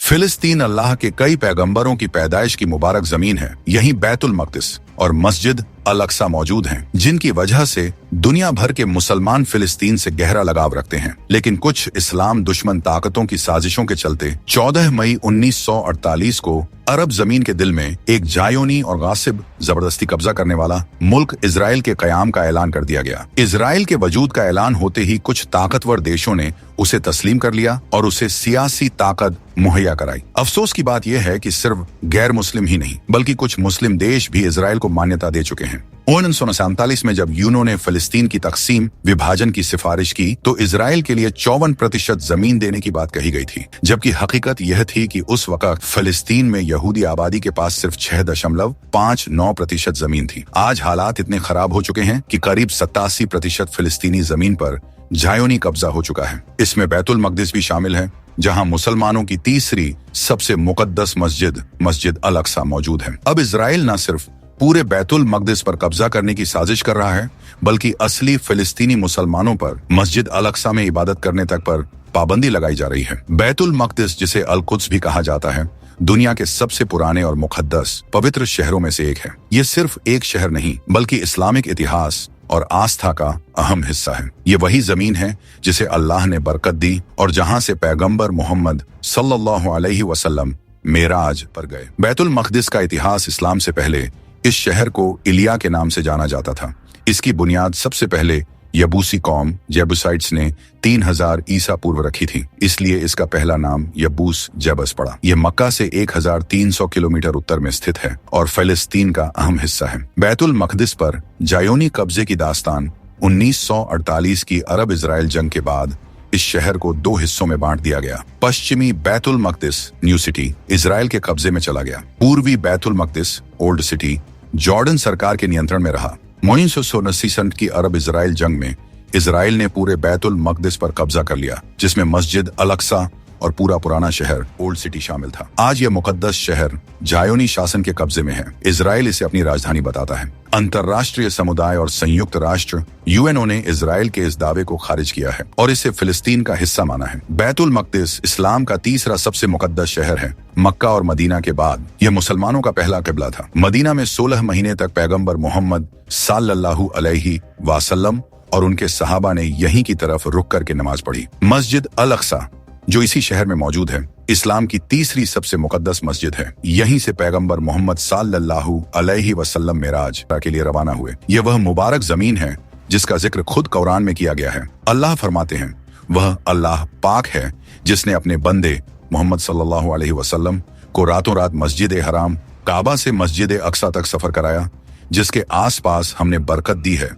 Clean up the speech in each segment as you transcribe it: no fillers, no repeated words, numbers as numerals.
फिलिस्तीन अल्लाह के कई पैगंबरों की पैदाइश की मुबारक जमीन है। यहीं बैतुल मक़दिस और मस्जिद अल अक्सा मौजूद हैं, जिनकी वजह से दुनिया भर के मुसलमान फिलिस्तीन से गहरा लगाव रखते हैं। लेकिन कुछ इस्लाम दुश्मन ताकतों की साजिशों के चलते 14 मई 1948 को अरब जमीन के दिल में एक जायोनी और गासिब जबरदस्ती कब्जा करने वाला मुल्क इजराइल के कयाम का ऐलान कर दिया गया। इजराइल के वजूद का ऐलान होते ही कुछ ताकतवर देशों ने उसे तस्लीम कर लिया और उसे सियासी ताकत मुहैया कराई। अफसोस की बात यह है कि सिर्फ गैर मुस्लिम ही नहीं बल्कि कुछ मुस्लिम देश भी इजराइल को मान्यता दे चुके हैं। 1947 में जब यूनो ने फिलिस्तीन की तकसीम विभाजन की सिफारिश की तो इजराइल के लिए 54% जमीन देने की बात कही गई थी, जबकि हकीकत यह थी कि उस वक्त फिलिस्तीन में यहूदी आबादी के पास सिर्फ 6.59% जमीन थी। आज हालात इतने खराब हो चुके हैं कि करीब 87% फिलिस्तीनी जमीन पर जायोनी कब्जा हो चुका है। इसमें बैतुल मक़दिस भी शामिल है, जहां मुसलमानों की तीसरी सबसे मुकद्दस मस्जिद अल अक्सा मौजूद है। अब इजराइल न सिर्फ पूरे बैतुल मक़दिस पर कब्जा करने की साजिश कर रहा है, बल्कि असली फिलिस्तीनी मुसलमानों पर मस्जिद अल अक्सा में इबादत करने तक पर पाबंदी लगाई जा रही है। बैतुल मक़दिस, जिसे अल कुद्स भी कहा जाता है, दुनिया के सबसे पुराने और मुकद्दस पवित्र शहरों में से एक है। ये सिर्फ एक शहर नहीं बल्कि इस्लामिक इतिहास और आस्था का अहम हिस्सा है। ये वही जमीन है जिसे अल्लाह ने बरकत दी और जहां से पैगंबर मोहम्मद सल्लल्लाहु अलैहि वसल्लम मेराज पर गए। बैतुल मक़दिस का इतिहास इस्लाम से पहले इस शहर को इलिया के नाम से जाना जाता था। इसकी बुनियाद सबसे पहले यबूसी कौम जेबुसाइट्स ने 3000 ईसा पूर्व रखी थी, इसलिए इसका पहला नाम यबूस जेबस पड़ा। यह मक्का से 1300 किलोमीटर उत्तर में स्थित है और फिलिस्तीन का अहम हिस्सा है। बैतुल मक़दिस पर जायोनी कब्जे की दास्तान 1948 की अरब इजराइल जंग के बाद इस शहर को 2 हिस्सों में बांट दिया गया। पश्चिमी Betul Maqdis new city Israel के कब्जे में चला गया। पूर्वी Betul Maqdis old city Jordan सरकार के नियंत्रण में रहा। 1979 की अरब इजराइल जंग में इजराइल ने पूरे बैतुल मक़दिस पर कब्जा कर लिया, जिसमें मस्जिद अल अक्सा और पूरा पुराना शहर ओल्ड सिटी शामिल था। आज यह मुकद्दस शहर जायोनी शासन के कब्जे में है। इजराइल इसे अपनी राजधानी बताता है। अंतर्राष्ट्रीय समुदाय और संयुक्त राष्ट्र यूएनओ ने इजराइल के इस दावे को खारिज किया है और इसे फिलिस्तीन का हिस्सा माना है। बैतुल मक़दिस इस्लाम का तीसरा सबसे मुकद्दस शहर है। मक्का और मदीना के बाद यह मुसलमानों का पहला किबला था। मदीना में 16 महीने तक पैगंबर मोहम्मद सल्लल्लाहु अलैहि वसल्लम और उनके सहाबा ने यहीं की तरफ रुक करके नमाज पढ़ी। मस्जिद अल अक्सा जो इसी शहर में मौजूद है, इस्लाम की तीसरी सबसे मुकद्दस मस्जिद है। यहीं से पैगंबर मोहम्मद सल्लल्लाहु अलैहि वसल्लम मेराज के लिए रवाना हुए। यह वह मुबारक जमीन है जिसका जिक्र खुद कुरान में किया गया है। अल्लाह फरमाते हैं, वह अल्लाह पाक है जिसने अपने बंदे मोहम्मद सल्लल्लाहु अलैहि वसल्लम को रातों रात मस्जिद हराम काबा से मस्जिद अक्सा तक सफर कराया, जिसके आसपास हमने बरकत दी है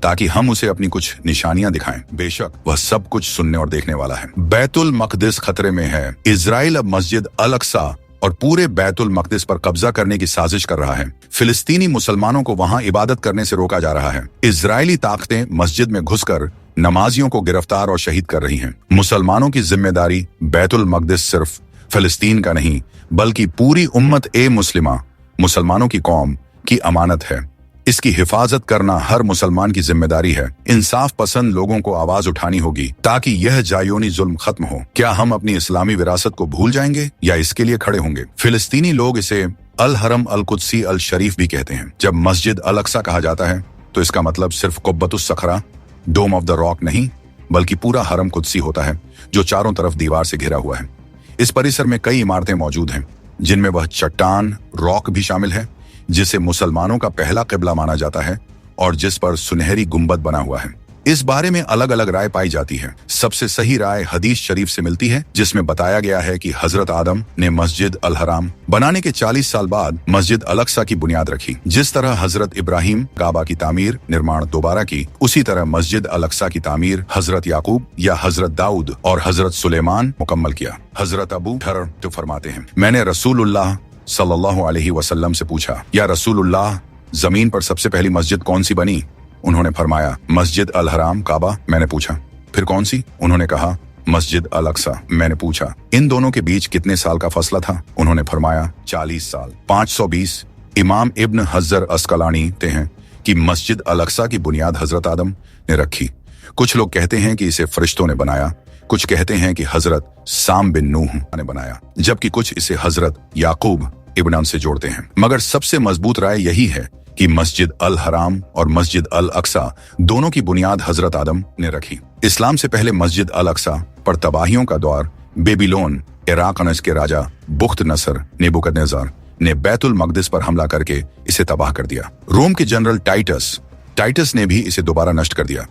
ताकि हम उसे अपनी कुछ निशानियां दिखाएं। बेशक वह सब कुछ सुनने और देखने वाला है। बैतुल मक़दिस खतरे में है। इजराइल अब मस्जिद अल अक्सा और पूरे बैतुल मक़दिस पर कब्जा करने की साजिश कर रहा है। फिलिस्तीनी मुसलमानों को वहां इबादत करने से रोका जा रहा है। इजरायली ताकतें मस्जिद में घुसकर नमाजियों को गिरफ्तार और शहीद कर रही हैं। मुसलमानों की जिम्मेदारी बैतुल मक़दिस सिर्फ फिलिस्तीन का नहीं बल्कि पूरी उम्मत ए मुस्लिमा मुसलमानों की कौम की अमानत है। इसकी हिफाजत करना हर मुसलमान की जिम्मेदारी है। इंसाफ पसंद लोगों को आवाज उठानी होगी ताकि यह जायोनी जुल्म खत्म हो। क्या हम अपनी इस्लामी विरासत को भूल जाएंगे या इसके लिए खड़े होंगे? फिलिस्तीनी लोग इसे अल हरम अल कुद्सी अल शरीफ भी कहते हैं। जब मस्जिद अल अक्सा कहा जाता है तो इसका मतलब सिर्फ कुब्बतुस सखरा डोम ऑफ द रॉक नहीं बल्कि पूरा हरम कुद्सी होता है, जो चारों तरफ दीवार से घिरा हुआ है। इस परिसर में कई इमारतें मौजूद हैं, जिनमें वह चट्टान रॉक भी शामिल है जिसे मुसलमानों का पहला किबला माना जाता है और जिस पर सुनहरी गुंबद बना हुआ है। इस बारे में अलग अलग राय पाई जाती है। सबसे सही राय हदीस शरीफ से मिलती है, जिसमें बताया गया है कि हजरत आदम ने मस्जिद अल हराम बनाने के 40 साल बाद मस्जिद अल अक्सा की बुनियाद रखी। जिस तरह हजरत इब्राहिम काबा की तामीर निर्माण दोबारा की, उसी तरह मस्जिद अल अक्सा की तामीर हजरत याकूब या हजरत दाऊद और हजरत सुलेमान मुकम्मल किया। हजरत अबू हरर तो फरमाते हैं, मैंने रसूलुल्लाह सल्लल्लाहु अलैहि वसल्लम से पूछा, या रसूलुल्लाह, जमीन पर सबसे पहली मस्जिद कौन सी बनी? उन्होंने फरमाया, मस्जिद अल हराम काबा। मैंने पूछा, फिर कौन सी? उन्होंने कहा, मस्जिद अल अक्सा। मैंने पूछा, इन दोनों के बीच कितने साल का फसला था? उन्होंने फरमाया, 40 साल। 520 इमाम इब्न हजर अस्कलानी कहते हैं कि मस्जिद अल अक्सा की बुनियाद हजरत आदम ने रखी। कुछ लोग कहते हैं कि इसे फरिश्तों ने बनाया, कुछ कहते हैं कि हजरत साम बिन नूह ने बनाया, जबकि कुछ इसे हजरत याकूब इब्न से जोड़ते हैं। मगर सबसे मजबूत राय यही है कि मस्जिद अल हराम और मस्जिद अल अक्सा दोनों की बुनियाद हजरत आदम ने रखी। इस्लाम से पहले मस्जिद अल अक्सा पर तबाहियों का दौर बेबीलोन इराक के राजा बुख्त नसर नेबुकदनेज़र ने बैतुल मकदिस पर हमला करके इसे तबाह कर दिया। रोम के जनरल टाइटस ने भी इसे दोबारा नष्ट कर दिया।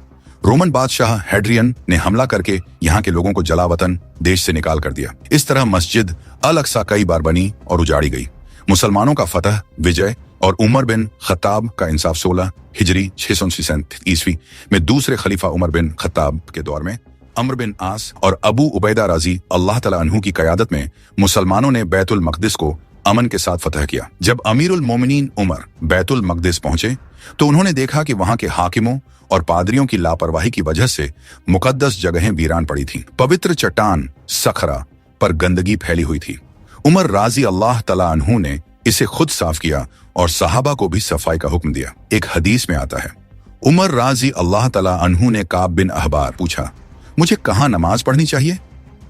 रोमन बादशाह हेड्रियन ने हमला करके यहाँ के लोगों को जलावतन देश से निकाल कर दिया। इस तरह मस्जिद अल अक्सा कई बार बनी और उजाड़ी गई। मुसलमानों का फतह, विजय और उमर बिन खत्ताब का इंसाफ 16 हिजरी 637 ईस्वी में दूसरे खलीफा उमर बिन खत्ताब के दौर में अम्र बिन आस और अबू उबैदा राजी अल्लाह तआला अन्हु की क़यादत में मुसलमानों ने बैतुल मकदिस को अमन के साथ फतह किया। जब अमीरुल मोमिनीन उमर बैतुल मकदिस पहुंचे तो उन्होंने देखा कि वहां के हाकिमों और पादरियों की लापरवाही की वजह से मुकद्दस जगहें वीरान पड़ी थीं। पवित्र चट्टान सखरा पर गंदगी फैली हुई थी। उमर राजी अल्लाह तआला अन्हु ने इसे खुद साफ किया और सहाबा को भी सफाई का हुक्म दिया। एक हदीस में आता है, उमर राजी अल्लाह तआला अन्हु ने काब बिन अहबार पूछा, मुझे कहाँ नमाज पढ़नी चाहिए?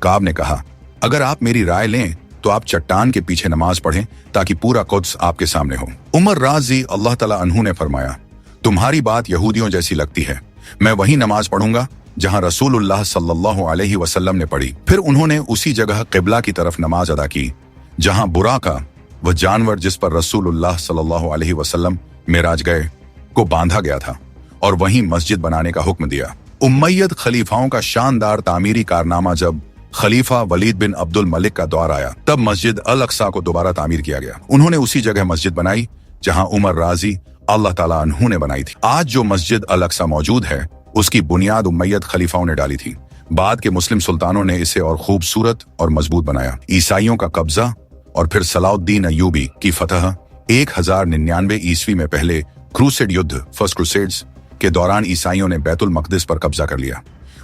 काब ने कहा, अगर आप मेरी राय लें तो आप चट्टान के पीछे नमाज पढ़ें ताकि पूरा कुद्स आपके सामने हो। उमर राजी अल्लाह तआला अन्हु ने फरमाया, तुम्हारी बात यहूदियों जैसी लगती है, मैं वही नमाज पढ़ूंगा जहां रसूलुल्लाह सल्लल्लाहु अलैहि वसल्लम ने पढ़ी। फिर उन्होंने उसी जगह किबला की तरफ नमाज अदा की जहां बुराका वह जानवर जिस पर रसूलुल्लाह सल्लल्लाहु अलैहि वसल्लम मेराज गए को बांधा गया था और वहीं मस्जिद बनाने का हुक्म दिया। उम्मय्यद खलीफाओं का शानदार तामीरी कारनामा जब खलीफा वलीद बिन अब्दुल मलिक का दौर आया तब मस्जिद अल अक्सा को दोबारा तामीर किया गया। उन्होंने उसी जगह मस्जिद बनाई जहां उमर राजी अल्लाह ताला अन्हु ने बनाई थी। आज जो मस्जिद अल अक्सा मौजूद है उसकी बुनियाद उम्मय्यद खलीफाओं ने डाली थी। बाद के मुस्लिम सुल्तानों ने इसे और खूबसूरत और मजबूत बनाया। ईसाइयों का कब्जा और फिर सलाउद्दीन अय्यूबी की फतह 1099 ईस्वी में पहले क्रूसेड युद्ध फर्स्ट क्रूसेड्स के दौरान ईसाइयों ने बैतुल मकदिस पर कब्जा कर लिया।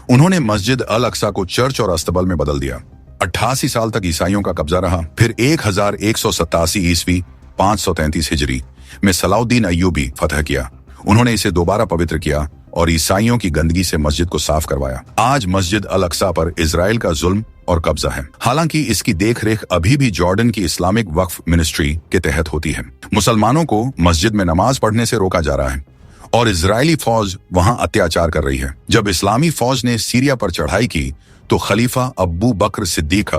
उन्होंने मस्जिद अल अक्सा को चर्च और अस्तबल में बदल दिया। 88 साल तक ईसाइयों का कब्जा रहा। फिर 1187 ईस्वी 533 हिजरी में सलाउद्दीन अय्यूबी फतह किया। उन्होंने इसे दोबारा पवित्र किया और ईसाइयों की गंदगी से मस्जिद को साफ करवाया। आज मस्जिद अल अक्सा पर इजराइल का जुल्म और कब्जा है। हालांकि इसकी देखरेख अभी भी जॉर्डन की इस्लामिक वक्फ मिनिस्ट्री के तहत होती है। मुसलमानों को मस्जिद में नमाज पढ़ने से रोका जा रहा है और इजरायली फौज वहां अत्याचार कर रही है। जब इस्लामी फौज ने सीरिया पर चढ़ाई की तो खलीफा अब्बू बकर सिद्दीक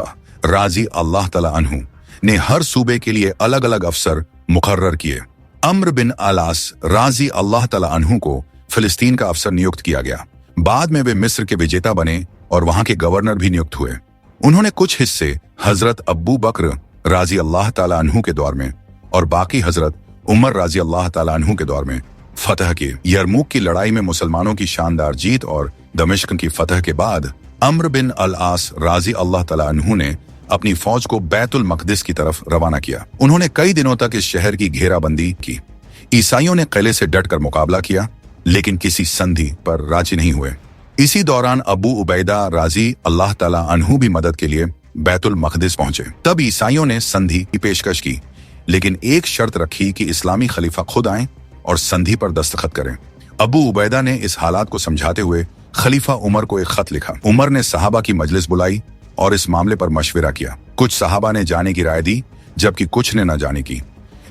राजी अल्लाह तआला अन्हु ने हर सूबे के लिए अलग अलग अफसर मुकर्रर किए। अम्र बिन अलास राजी अल्लाह तआला अन्हु को फिलिस्तीन का अफसर नियुक्त किया गया। बाद में वे मिस्र के विजेता बने और वहां के गवर्नर भी नियुक्त हुए। उन्होंने कुछ हिस्से हजरत अब्बू बकर राजी अल्लाह ताला अन्हु के दौर में और बाकी हजरत उमर राजी अल्लाह ताला अन्हु के दौर में फतह किए। यरमुक की लड़ाई में मुसलमानों की शानदार जीत और दमिश्क की फतह के बाद अम्र बिन अल आस राजी अल्लाह ताला अन्हु ने अपनी फौज को बैतुल मकदिस की तरफ रवाना किया। उन्होंने कई दिनों तक इस शहर की घेराबंदी की। ईसाइयों ने किले से डटकर मुकाबला किया लेकिन किसी संधि पर राजी नहीं हुए। इसी दौरान अबू उबैदा राजी अल्लाह ताला अन्हु भी मदद के लिए बैतुल मकदिस पहुंचे। तब ईसाइयों ने संधि की पेशकश की लेकिन एक शर्त रखी कि इस्लामी खलीफा खुद आए और संधि पर दस्तखत करें। अबू उबैदा ने इस हालात को समझाते हुए खलीफा उमर को एक खत लिखा। उमर ने सहाबा की मजलिस बुलाई और इस मामले पर मशविरा किया। कुछ सहाबा ने जाने की राय दी जबकि कुछ ने न जाने की,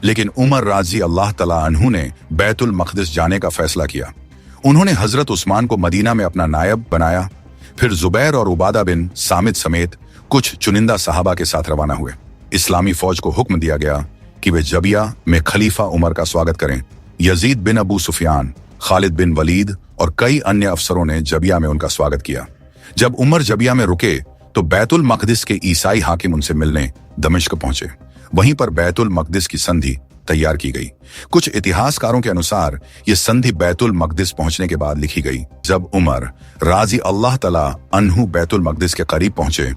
लेकिन उमर राजी अल्लाह ताला अन्हु ने बैतुल मकदिस जाने का फैसला किया। उन्होंने हजरत उस्मान को मदीना में अपना नायब बनाया। फिर जुबैर और उबादा बिन सामिद समेत कुछ चुनिंदा सहाबा के साथ रवाना हुए। इस्लामी फौज को हुक्म दिया गया कि वे जबिया में खलीफा उमर का स्वागत करें। यजीद बिन अबू सुफियान, खालिद बिन वलीद और कई अन्य अफसरों ने जबिया में उनका स्वागत किया। जब उमर जबिया में रुके तो बैतुल मकदिस के ईसाई हाकिम उनसे मिलने दमिश्क पहुंचे। वहीं पर बैतुल मकदिस की संधि तैयार की गई। कुछ इतिहासकारों के अनुसार ये संधि बैतुल मकदिस पहुंचने के बाद लिखी गई। जब उमर राजी अल्लाह तआला अन्हु बैतुल मकदिस के करीब पहुंचे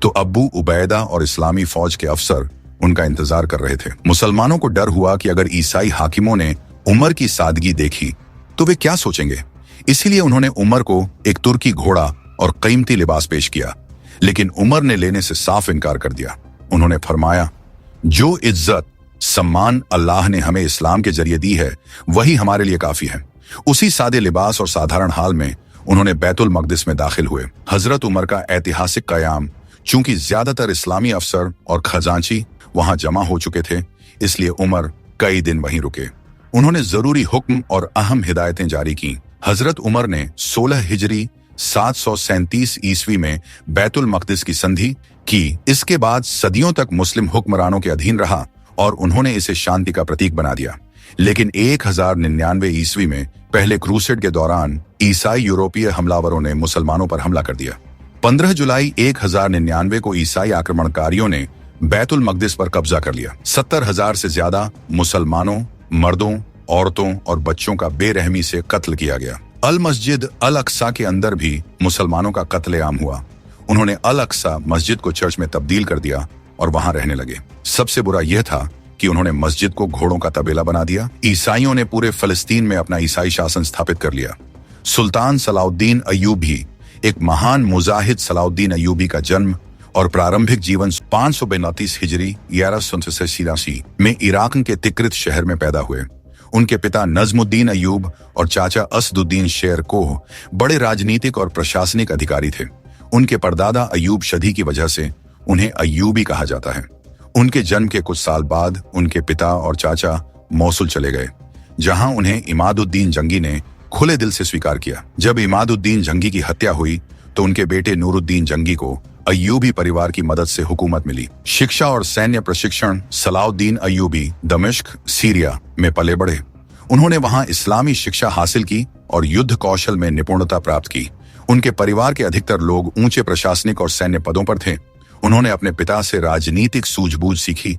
तो अब्बू उबैदा और इस्लामी फौज के अफसर उनका इंतजार कर रहे थे। मुसलमानों को डर हुआ कि अगर ईसाई हाकिमों ने उमर की सादगी देखी तो वे क्या सोचेंगे। इसीलिए उन्होंने उमर को एक तुर्की घोड़ा और कीमती लिबास पेश किया, लेकिन उमर ने लेने से साफ इनकार कर दिया। उन्होंने फरमाया, जो इज्जत सम्मान अल्लाह ने हमें इस्लाम के जरिए दी है वही हमारे लिए काफी है। उसी सादे लिबास और साधारण हाल में उन्होंने बैतुल मकदिस में दाखिल हुए। हजरत उमर का ऐतिहासिक कयाम, चूंकि ज्यादातर इस्लामी अफसर और खजांची वहां जमा हो चुके थे, इसलिए उमर कई दिन वहीं रुके। उन्होंने जरूरी हुक्म और अहम हिदायतें जारी की। हजरत उमर ने 16 हिजरी 737 ईस्वी में बैतुल मकदिस की संधि की। इसके बाद सदियों तक मुस्लिम हुक्मरानों के अधीन रहा और उन्होंने इसे शांति का प्रतीक बना दिया। लेकिन 1099 ईस्वी में पहले क्रूसेड के दौरान ईसाई यूरोपीय हमलावरों ने मुसलमानों पर हमला कर दिया। 15 जुलाई 1099 को ईसाई आक्रमणकारियों ने बैतुल मकदिस पर कब्जा कर लिया। 70,000 से ज्यादा मुसलमानों, मर्दों, औरतों और बच्चों का बेरहमी से कत्ल किया गया। अल मस्जिद अल अक्सा के अंदर भी मुसलमानों का कत्लेआम हुआ। उन्होंने अल अक्सा मस्जिद को चर्च में तब्दील कर दिया और वहां रहने लगे। सबसे बुरा यह था कि उन्होंने मस्जिद को घोड़ों का तबेला बना दिया। ईसाइयों ने पूरे फलस्तीन में अपना ईसाई शासन स्थापित कर लिया। सुल्तान सलाउद्दीन अय्यूबी, एक महान मुजाहिद सलाउद्दीन अय्यूबी का जन्म और प्रारंभिक जीवन 532 हिजरी 1186 में इराक के तिक्रित शहर में पैदा हुए। उनके पिता नजमुद्दीन अय्यूब और चाचा असदुद्दीन शेर कोह बड़े राजनीतिक और प्रशासनिक अधिकारी थे। उनके परदादा अय्यूब शदी की वजह से उन्हें अय्यूबी कहा जाता है। उनके जन्म के कुछ साल बाद उनके पिता और चाचा मौसुल चले गए, जहां उन्हें इमादुद्दीन जंगी ने खुले दिल से स्वीकार किया। जब इमादुद्दीन जंगी की हत्या हुई तो उनके बेटे नूरुद्दीन जंगी को अय्यूबी परिवार की मदद से हुकूमत मिली। शिक्षा और सैन्य प्रशिक्षण सलाउद्दीन अय्यूबी दमिश्क, सीरिया में पले बढ़े। उन्होंने वहां इस्लामी शिक्षा हासिल की और युद्ध कौशल में निपुणता प्राप्त की। उनके परिवार के अधिकतर लोग ऊंचे प्रशासनिक और सैन्य पदों पर थे। उन्होंने अपने पिता से राजनीतिक सूझबूझ सीखी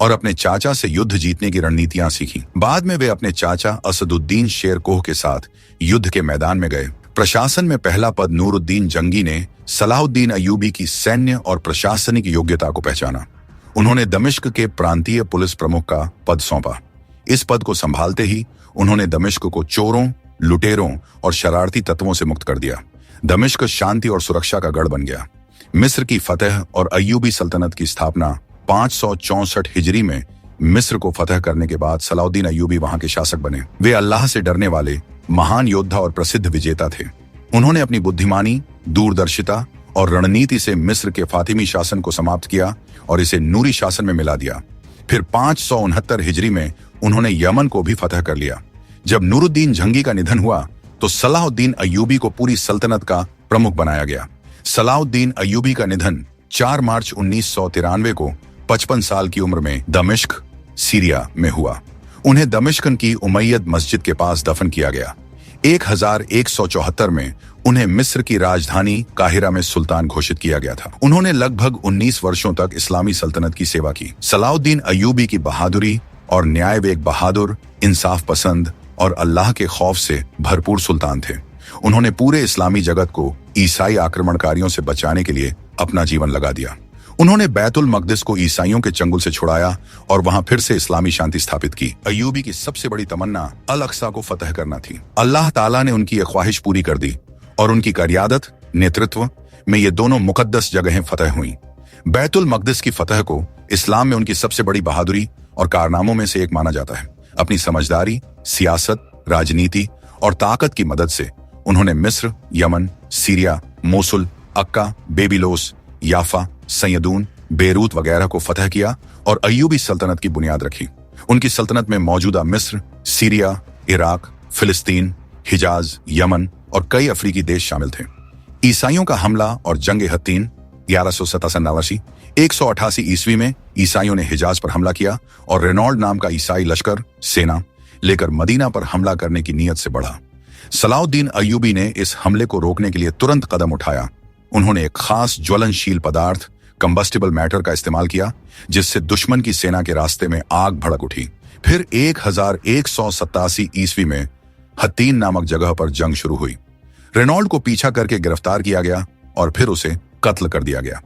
और अपने चाचा से युद्ध जीतने की रणनीतियां सीखी। बाद में वे अपने चाचा असदुद्दीन शेर कोह के साथ युद्ध के मैदान में गए। प्रशासन में पहला पद नूरुद्दीन जंगी ने सलाउद्दीन अय्यूबी की सैन्य और प्रशासनिक योग्यता को पहचाना। उन्होंने दमिश्क के प्रांतीय पुलिस प्रमुख का पद सौंपा। इस पद को संभालते ही उन्होंने दमिश्क को चोरों, लुटेरों और शरारती तत्वों से मुक्त कर दिया। दमिश्क शांति और सुरक्षा का गढ़ बन गया। मिस्र की फतह और अय्यूबी सल्तनत की स्थापना 564 हिजरी में मिस्र को फतह करने के बाद सलाउद्दीन अय्यूबी वहां के शासक बने। वे अल्लाह से डरने वाले महान योद्धा और प्रसिद्ध विजेता थे। उन्होंने अपनी बुद्धिमानी, दूरदर्शिता और रणनीति से मिस्र के फातिमी शासन को समाप्त किया और इसे नूरी शासन में मिला दिया। फिर 569 हिजरी में उन्होंने यमन को भी फतह कर लिया। जब नूरुद्दीन जंगी का निधन हुआ तो सलाहुद्दीन अय्यूबी को पूरी सल्तनत का प्रमुख बनाया गया। सलाहुद्दीन अय्यूबी का निधन 4 मार्च 1993 को 55 साल की उम्र में दमिश्क, सीरिया में हुआ। उन्हें दमिश्क की उमैयद मस्जिद के पास दफन किया गया। 1174 में उन्हें मिस्र की राजधानी काहिरा में सुल्तान घोषित किया गया था। उन्होंने लगभग 19 वर्षों तक इस्लामी सल्तनत की सेवा की। सलाहुद्दीन अय्यूबी की बहादुरी और न्याय, वे एक बहादुर, इंसाफ पसंद और अल्लाह के खौफ से भरपूर सुल्तान थे। उन्होंने पूरे इस्लामी जगत को ईसाई आक्रमणकारियों से बचाने के लिए अपना जीवन लगा दिया। उन्होंने बैतुल मकदिस को ईसाइयों के चंगुल से छुड़ाया और वहां फिर से इस्लामी शांति स्थापित की। अय्यूबी की सबसे बड़ी तमन्ना अल अक्सा को फतह करना थी। अल्लाह ताला ने उनकी यह ख्वाहिश पूरी कर दी और उनकी क़यादत, नेतृत्व में ये दोनों मुकद्दस जगहें फतह हुई। बैतुल मकदिस की फतह को इस्लाम में उनकी सबसे बड़ी बहादुरी और कारनामों में से एक माना जाता है। अपनी समझदारी, सियासत, राजनीति और ताकत की मदद से उन्होंने मिस्र, यमन, सीरिया, मोसुल, अक्का, बेबीलोस, याफा, सैयदून, बेरूत वगैरह को फतह किया और अय्यूबी सल्तनत की बुनियाद रखी। उनकी सल्तनत में मौजूदा मिस्र, सीरिया, इराक, फिलिस्तीन, हिजाज, यमन और कई अफ्रीकी देश शामिल थे। ईसाइयों का हमला और जंग हत्तीन 1187 188 ईस्वी में ईसाइयों ने हिजाज पर हमला किया और रेनॉल्ड नाम का ईसाई लश्कर सेना लेकर मदीना पर हमला करने की नीयत से बढ़ा। सलाउद्दीन अय्यूबी ने इस हमले को रोकने के लिए तुरंत कदम उठाया। उन्होंने एक खास ज्वलनशील पदार्थ, कंबस्टिबल मैटर का इस्तेमाल किया, जिससे दुश्मन की सेना के रास्ते में आग भड़क उठी। फिर 1187 ईस्वी में हत्तीन नामक जगह पर जंग शुरू हुई। रेनॉल्ड को पीछा करके गिरफ्तार किया गया और फिर उसे कत्ल कर दिया गया।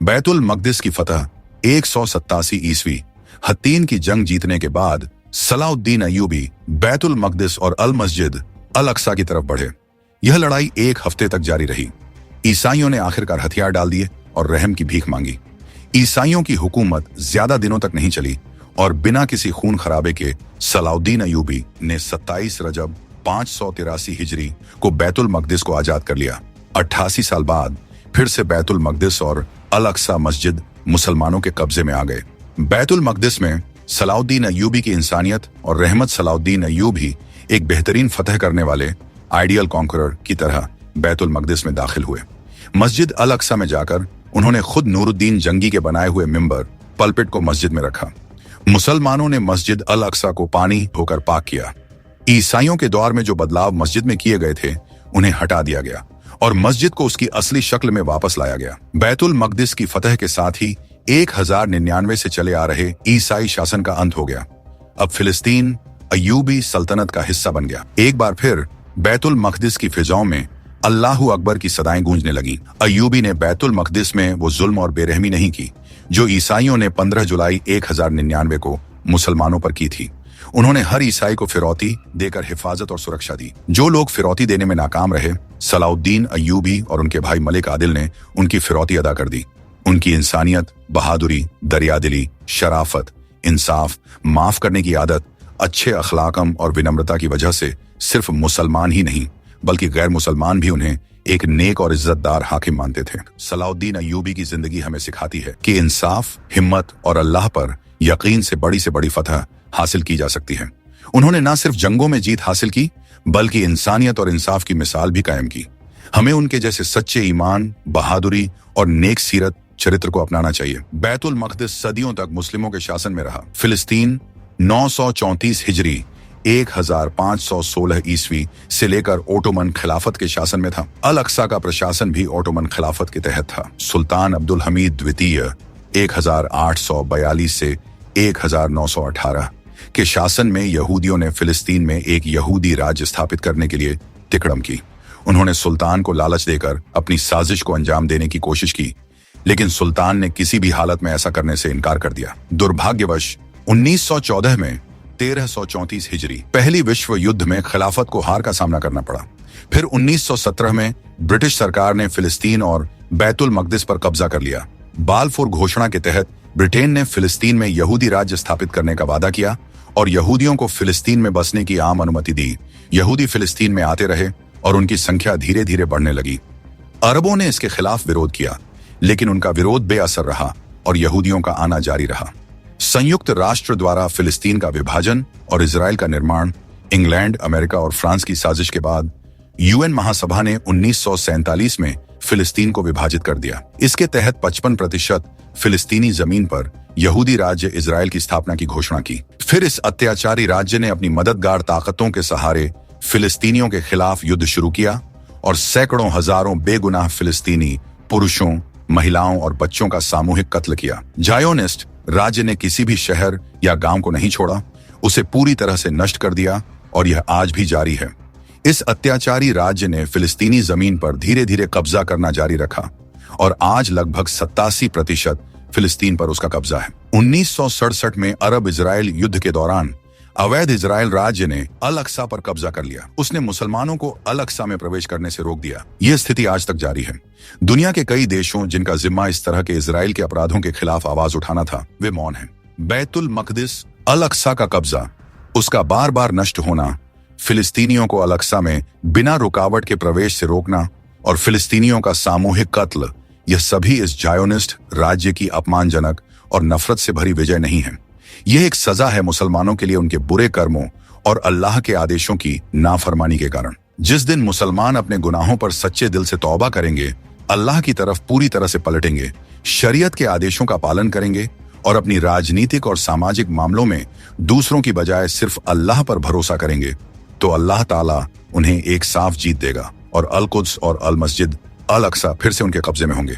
बैतुल मकदिस की फतह 187 ईस्वी हत्तीन की जंग जीतने के बाद सलाउद्दीन अय्यूबी बैतुल मकदिस और अल मस्जिद अल अक्सा की तरफ बढ़े। यह लड़ाई 1 हफ्ते तक जारी रही। ईसाइयों ने आखिरकार हथियार डाल दिए और रहम की भीख मांगी। ईसाइयों की हुकूमत ज्यादा दिनों तक नहीं चली और बिना किसी खून खराबे के सलाउद्दीन अय्यूबी ने 27 रजब 583 हिजरी को बैतुल मकदिस को आजाद कर लिया। 88 साल बाद फिर से बैतुल मकदिस और अल अक्सा मस्जिद मुसलमानों के कब्जे में आ गए। बैतुल मकदिस में सलाउद्दीन अय्यूबी की इंसानियत और रहमत सलाउद्दीन अय्यूबी एक बेहतरीन फतह करने वाले आइडियल कॉन्करर की तरह बैतुल मकदिस में दाखिल हुए। मस्जिद अल अक्सा में जाकर उन्होंने खुद नूरुद्दीन जंगी के बनाए हुए मिंबर पलपिट को मस्जिद में रखा। मुसलमानों ने मस्जिद अल अक्सा को पानी होकर पाक किया। ईसाइयों के दौर में जो बदलाव मस्जिद में किए गए थे उन्हें हटा दिया गया और मस्जिद को उसकी असली शक्ल में वापस लाया गया। बैतुल मकदिस की फतह के साथ ही 1099 से चले आ रहे ईसाई शासन का अंत हो गया। अब फिलिस्तीन अय्यूबी सल्तनत का हिस्सा बन गया। एक बार फिर बैतुल मकदिस की फिजाओं में अल्लाहू अकबर की सदाएं गूंजने लगी। अय्यूबी ने बैतुल मकदिस में वो जुल्म और बेरहमी नहीं की जो ईसाइयों ने 15 जुलाई 1099 को मुसलमानों पर की थी। उन्होंने हर ईसाई को फिरौती देकर हिफाजत और सुरक्षा दी। जो लोग फिरौती देने में नाकाम रहे, सलाउद्दीन अय्यूबी और उनके भाई मलिक आदिल ने उनकी फिरौती अदा कर दी। उनकी इंसानियत, बहादुरी, दरियादिली, शराफत, इंसाफ, माफ करने की आदत, अच्छे अखलाकम और विनम्रता की वजह से सिर्फ मुसलमान ही नहीं बल्कि गैर मुसलमान भी उन्हें एक नेक और इज्जतदार हाकिम मानते थे। सलाउद्दीन अय्यूबी की जिंदगी हमें सिखाती है कि इंसाफ, हिम्मत और अल्लाह पर यकीन से बड़ी फतह हासिल की जा सकती है। उन्होंने न सिर्फ जंगों में जीत हासिल की बल्कि इंसानियत और इंसाफ की मिसाल भी कायम की। हमें उनके जैसे सच्चे ईमान, बहादुरी और नेक सीरत चरित्र को अपनाना चाहिए। बैतुल मकदिस सदियों तक मुस्लिमों के शासन में रहा। फिलिस्तीन 934 हिजरी 1516 ईस्वी से लेकर ओटोमन खिलाफत के शासन में था। अल अक्सा का प्रशासन भी ओटोमन खिलाफत के तहत था। सुल्तान अब्दुल हमीद द्वितीय 1842 से 1918 के शासन में यहूदियों ने फिलिस्तीन में एक यहूदी राज्य स्थापित करने के लिए तिकड़म की। उन्होंने सुल्तान को लालच देकर अपनी साजिश को अंजाम देने की कोशिश की, लेकिन सुल्तान ने किसी भी हालत में ऐसा करने से इनकार कर दिया। दुर्भाग्यवश 1914 में 1334 हिजरी पहली विश्व युद्ध में खिलाफत को हार का सामना करना पड़ा। फिर 1917 में ब्रिटिश सरकार ने फिलिस्तीन और बैतुल मकदिस पर कब्जा कर लिया। बालफोर घोषणा के तहत ब्रिटेन ने फिलिस्तीन में यहूदी राज्य स्थापित करने का वादा किया और यहूदियों को फिलिस्तीन में बसने की आम अनुमति दी। यहूदी फिलिस्तीन में आते रहे और उनकी संख्या धीरे धीरे बढ़ने लगी। अरबों ने इसके खिलाफ विरोध किया, लेकिन उनका विरोध बेअसर रहा और यहूदियों का आना जारी रहा। संयुक्त राष्ट्र द्वारा फिलिस्तीन का विभाजन और इजराइल का निर्माण, इंग्लैंड, अमेरिका और फ्रांस की साजिश के बाद यूएन महासभा ने 1947 में फिलिस्तीन को विभाजित कर दिया। इसके तहत 55% फिलिस्तीनी जमीन पर यहूदी राज्य इजराइल की स्थापना की घोषणा की। फिर इस अत्याचारी राज्य ने अपनी मददगार ताकतों के सहारे फिलिस्तीनियों के खिलाफ युद्ध शुरू किया और सैकड़ों हजारों बेगुनाह फिलिस्तीनी पुरुषों, महिलाओं और बच्चों का सामूहिक कत्ल किया। जायोनिस्ट राज्य ने किसी भी शहर या गांव को नहीं छोड़ा, उसे पूरी तरह से नष्ट कर दिया और यह आज भी जारी है। इस अत्याचारी राज्य ने फिलिस्तीनी जमीन पर धीरे धीरे कब्जा करना जारी रखा और आज लगभग 87% फिलिस्तीन पर उसका कब्जा है। 1967 में अरब इजराइल युद्ध के दौरान अवैध इजराइल राज्य ने अल अक्सा पर कब्जा कर लिया। उसने मुसलमानों को अल अक्सा में प्रवेश करने से रोक दिया। यह स्थिति आज तक जारी है। दुनिया के कई देशों जिनका जिम्मा इस तरह के इजराइल के अपराधों के खिलाफ आवाज उठाना था, वे मौन हैं। बैतुल मकदिस, अल अक्सा का कब्जा, उसका बार बार नष्ट होना, फिलिस्तीनियों को अल अक्सा में बिना रुकावट के प्रवेश से रोकना और फिलिस्तीनियों का सामूहिक कत्ल, यह सभी इस जायोनिस्ट राज्य की अपमानजनक और नफरत से भरी विजय नहीं है। यह एक सजा है मुसलमानों के लिए उनके बुरे कर्मों और अल्लाह के आदेशों की नाफरमानी के कारण। जिस दिन मुसलमान अपने गुनाहों पर सच्चे दिल से तौबा करेंगे, अल्लाह की तरफ पूरी तरह से पलटेंगे, शरीयत के आदेशों का पालन करेंगे और अपनी राजनीतिक और सामाजिक मामलों में दूसरों की बजाय सिर्फ अल्लाह पर भरोसा करेंगे, तो अल्लाह ताला उन्हें एक साफ जीत देगा और अल कुद्स और अल मस्जिद अल अक्सा फिर से उनके कब्जे में होंगे।